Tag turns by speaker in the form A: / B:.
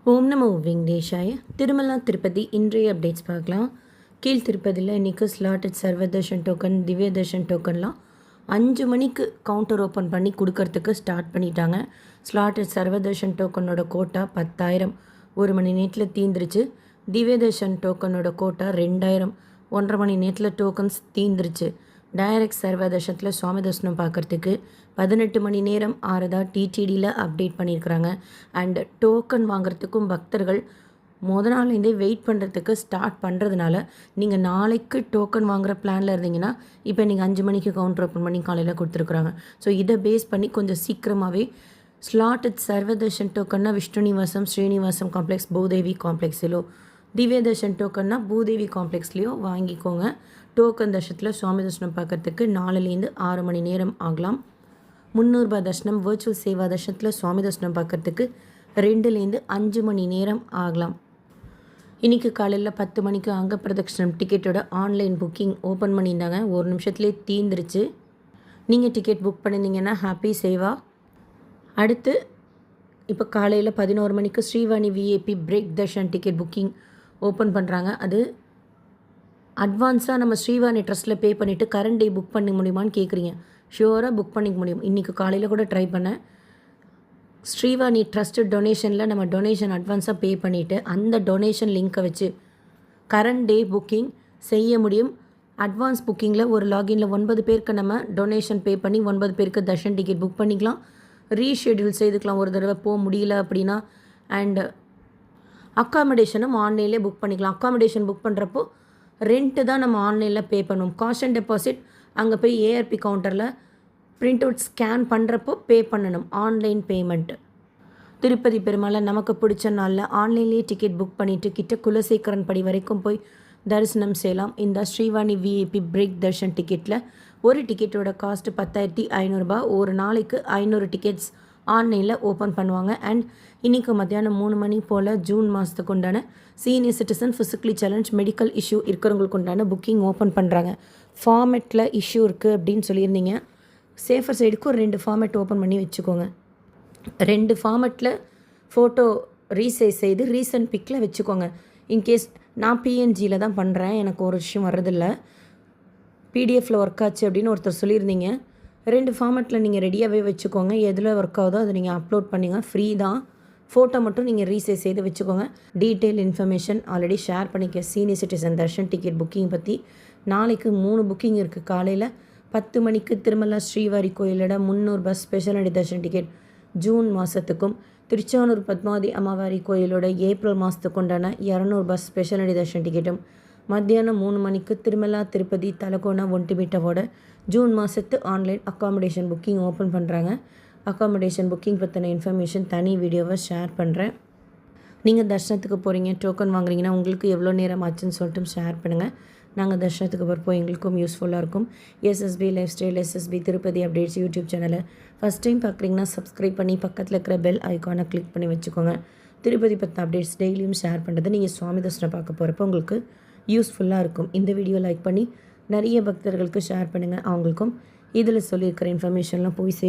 A: ஓம் நமோ வெங்கடேஷாய. திருமலா திருப்பதி இன்றைய அப்டேட்ஸ் பார்க்கலாம். கீழ் திருப்பதியில் இன்றைக்கி ஸ்லாட்டட் சர்வதர்ஷன் டோக்கன், திவ்ய தர்ஷன் டோக்கன்லாம் 5 மணிக்கு கவுண்டர் ஓப்பன் பண்ணி கொடுக்கறதுக்கு ஸ்டார்ட் பண்ணிட்டாங்க. ஸ்லாட்டட் சர்வதர்ஷன் டோக்கனோட கோட்டா 10,000 1 மணி நேரத்தில் தீந்துருச்சு. திவ்ய தர்ஷன் டோக்கனோட கோட்டா 2,000 1.5 மணி நேரத்தில் டோக்கன்ஸ் தீந்துருச்சு. டைரக்ட் சர்வதர்ஷனத்தில் சுவாமி தர்ஷனம் பார்க்குறதுக்கு 18 மணி நேரம் ஆறதா டிடிடியில் அப்டேட் பண்ணியிருக்கிறாங்க. அண்ட் டோக்கன் வாங்குறதுக்கும் பக்தர்கள் நாள்லேருந்தே வெயிட் பண்ணுறதுக்கு ஸ்டார்ட் பண்ணுறதுனால நீங்கள் நாளைக்கு டோக்கன் வாங்குகிற பிளானில் இருந்தீங்கன்னா இப்போ நீங்கள் 5 மணிக்கு கவுண்டர் ஓப்பன் பண்ணி காலையில் கொடுத்துருக்குறாங்க. ஸோ இதை பேஸ் பண்ணி கொஞ்சம் சீக்கிரமாகவே ஸ்லாட்டட் சர்வதர்ஷன் டோக்கன்னா விஷ்ணுநிவாசம், ஸ்ரீனிவாசம் காம்ப்ளெக்ஸ், பூதேவி காம்ப்ளெக்ஸிலோ, திவ்ய தர்ஷன் டோக்கன்னா பூதேவி காம்ப்ளெக்ஸ்லேயோ வாங்கிக்கோங்க. டோக்கன் தர்ஷனத்தில் சுவாமி தர்ஷனம் பார்க்குறதுக்கு 4லேருந்து 6 மணி நேரம் ஆகலாம். 300 ரூபாய் தர்ஷனம் வர்ச்சுவல் சேவா தர்ஷனத்தில் சுவாமி தர்ஷனம் பார்க்குறதுக்கு 2லேருந்து 5 மணி நேரம் ஆகலாம். இன்றைக்கி காலையில் 10 மணிக்கு அங்க பிரதட்சணம் டிக்கெட்டோட ஆன்லைன் புக்கிங் ஓப்பன் பண்ணியிருந்தாங்க. 1 நிமிஷத்துலேயே தீந்துருச்சு. நீங்கள் டிக்கெட் புக் பண்ணியிருந்தீங்கன்னா ஹாப்பி சேவா. அடுத்து இப்போ காலையில் 11 மணிக்கு Srivani VIP break Darshan ticket booking open பண்ணுறாங்க. அது அட்வான்ஸாக நம்ம ஸ்ரீவாணி ட்ரஸ்ட்டில் பே பண்ணிவிட்டு கரண்ட் டே புக் பண்ண முடியுமான்னு கேட்குறீங்க. ஷியோராக புக் பண்ணிக்க முடியும். இன்றைக்கி காலையில் கூட ட்ரை பண்ணேன். ஸ்ரீவாணி ட்ரஸ்ட்டு டொனேஷனில் நம்ம டொனேஷன் அட்வான்ஸாக பே பண்ணிவிட்டு அந்த டொனேஷன் லிங்க்கை வச்சு கரண்ட் டே புக்கிங் செய்ய முடியும். அட்வான்ஸ் புக்கிங்கில் ஒரு லாகினில் 9 பேருக்கு நம்ம டொனேஷன் பே பண்ணி 9 பேருக்கு தர்ஷன் டிக்கெட் புக் பண்ணிக்கலாம். ரீஷெடியூல் செய்துக்கலாம் ஒரு தடவை போக முடியல அப்படின்னா. அண்டு அக்காமடேஷனும் ஆன்லைன்லேயே புக் பண்ணிக்கலாம். அக்காமடேஷன் புக் பண்ணுறப்போ ரெண்ட்டு தான் நம்ம ஆன்லைனில் பே பண்ணுவோம். காஷ் அண்ட் டெபாசிட் அங்கே போய் ஏஆர்பி கவுண்டரில் பிரிண்ட் அவுட் ஸ்கேன் பண்ணுறப்போ பே பண்ணணும். Online payment. திருப்பதி பெருமாளை நமக்கு பிடிச்ச நாளில் ஆன்லைன்லேயே டிக்கெட் புக் பண்ணிவிட்டு கிட்ட குலசேகரன் படி வரைக்கும் போய் தரிசனம் செய்யலாம். இந்த ஸ்ரீவாணி விஐபி பிரேக் தர்ஷன் டிக்கெட்டில் ஒரு டிக்கெட்டோட காஸ்ட்டு 10,500 ரூபாய். ஒரு நாளைக்கு 500 டிக்கெட்ஸ் ஆன்லைனில் ஓப்பன் பண்ணுவாங்க. அண்ட் இன்றைக்கி மத்தியானம் 3 மணி போல் ஜூன் மாதத்துக்கு உண்டான senior citizen, physically challenge, medical issue இருக்கிறவங்களுக்கு உண்டான புக்கிங் ஓப்பன் பண்ணுறாங்க. ஃபார்மேட்டில் இஷ்யூ இருக்குது அப்படின்னு சொல்லியிருந்தீங்க. சேஃபர் சைடுக்கு ஒரு 2 ஃபார்மேட் ஓப்பன் பண்ணி வச்சுக்கோங்க. 2 ஃபார்மேட்டில் ஃபோட்டோ ரீசைஸ் செய்து ரீசன்ட் பிக்கில் வச்சுக்கோங்க. இன்கேஸ் நான் பிஎன்ஜியில் தான் பண்ணுறேன், எனக்கு ஒரு விஷயம் வர்றதில்ல, பிடிஎஃப்பில் ஒர்க் ஆச்சு அப்படின்னு ஒருத்தர் சொல்லியிருந்தீங்க. 2 ஃபார்மேட்டில் நீங்கள் ரெடியாகவே வச்சுக்கோங்க. எதில் ஒர்க் ஆகுதோ அதை நீங்கள் அப்லோட் பண்ணிங்க. ஃப்ரீ தான். ஃபோட்டோ மட்டும் நீங்கள் ரீசைஸ் செய்து வச்சுக்கோங்க. டீட்டெயில் இன்ஃபர்மேஷன் ஆல்ரெடி ஷேர் பண்ணிக்க. Senior citizen Darshan ticket booking பற்றி நாளைக்கு 3 புக்கிங் இருக்குது. காலையில் 10 மணிக்கு திருமலா ஸ்ரீவாரி கோயிலோட 300 ரூபாய் ஸ்பெஷல் அடி தர்ஷன் டிக்கெட் ஜூன் மாதத்துக்கும், திருச்சானூர் பத்மாவதி அம்மாவாரி கோயிலோட ஏப்ரல் மாதத்துக்கு உண்டான 200 ரூபாய் ஸ்பெஷல் அடி தர்ஷன் டிக்கெட்டும், மத்தியானம் 3 மணிக்கு திருமலா திருப்பதி தலகோணா ஒன்டிமீட்டவோட ஜூன் மாதத்து ஆன்லைன் அக்காமடேஷன் புக்கிங் ஓப்பன் பண்ணுறாங்க. அக்காமடேஷன் புக்கிங் பற்றின இன்ஃபர்மேஷன் தனி வீடியோவை ஷேர் பண்ணுறேன். நீங்கள் தர்ஷனத்துக்கு போகிறீங்க, டோக்கன் வாங்குறீங்கன்னா உங்களுக்கு எவ்வளோ நேரம் ஆச்சுன்னு சொல்லிட்டு ஷேர் பண்ணுங்கள். நாங்கள் தர்ஷனத்துக்கு போகிறப்போ எங்களுக்கும் யூஸ்ஃபுல்லாக இருக்கும். SSP lifestyle, SSP Tirupati updates YouTube சேனலை ஃபஸ்ட் டைம் பார்க்குறீங்கன்னா சப்ஸ்கிரைப் பண்ணி பக்கத்தில் இருக்கிற பெல் ஐக்கானை கிளிக் பண்ணி வச்சுக்கோங்க. திருப்பதி பற்றின அப்டேட்ஸ் டெய்லியும் ஷேர் பண்ணுறது நீங்கள் சுவாமி தர்ஷனம் பார்க்க போகிறப்போ உங்களுக்கு யூஸ்ஃபுல்லாக இருக்கும். இந்த வீடியோ லைக் பண்ணி நிறைய பக்தர்களுக்கு ஷேர் பண்ணுங்கள். அவங்களுக்கும் இதில் சொல்லியிருக்கிற இன்ஃபர்மேஷன்லாம் போய் சேரும்.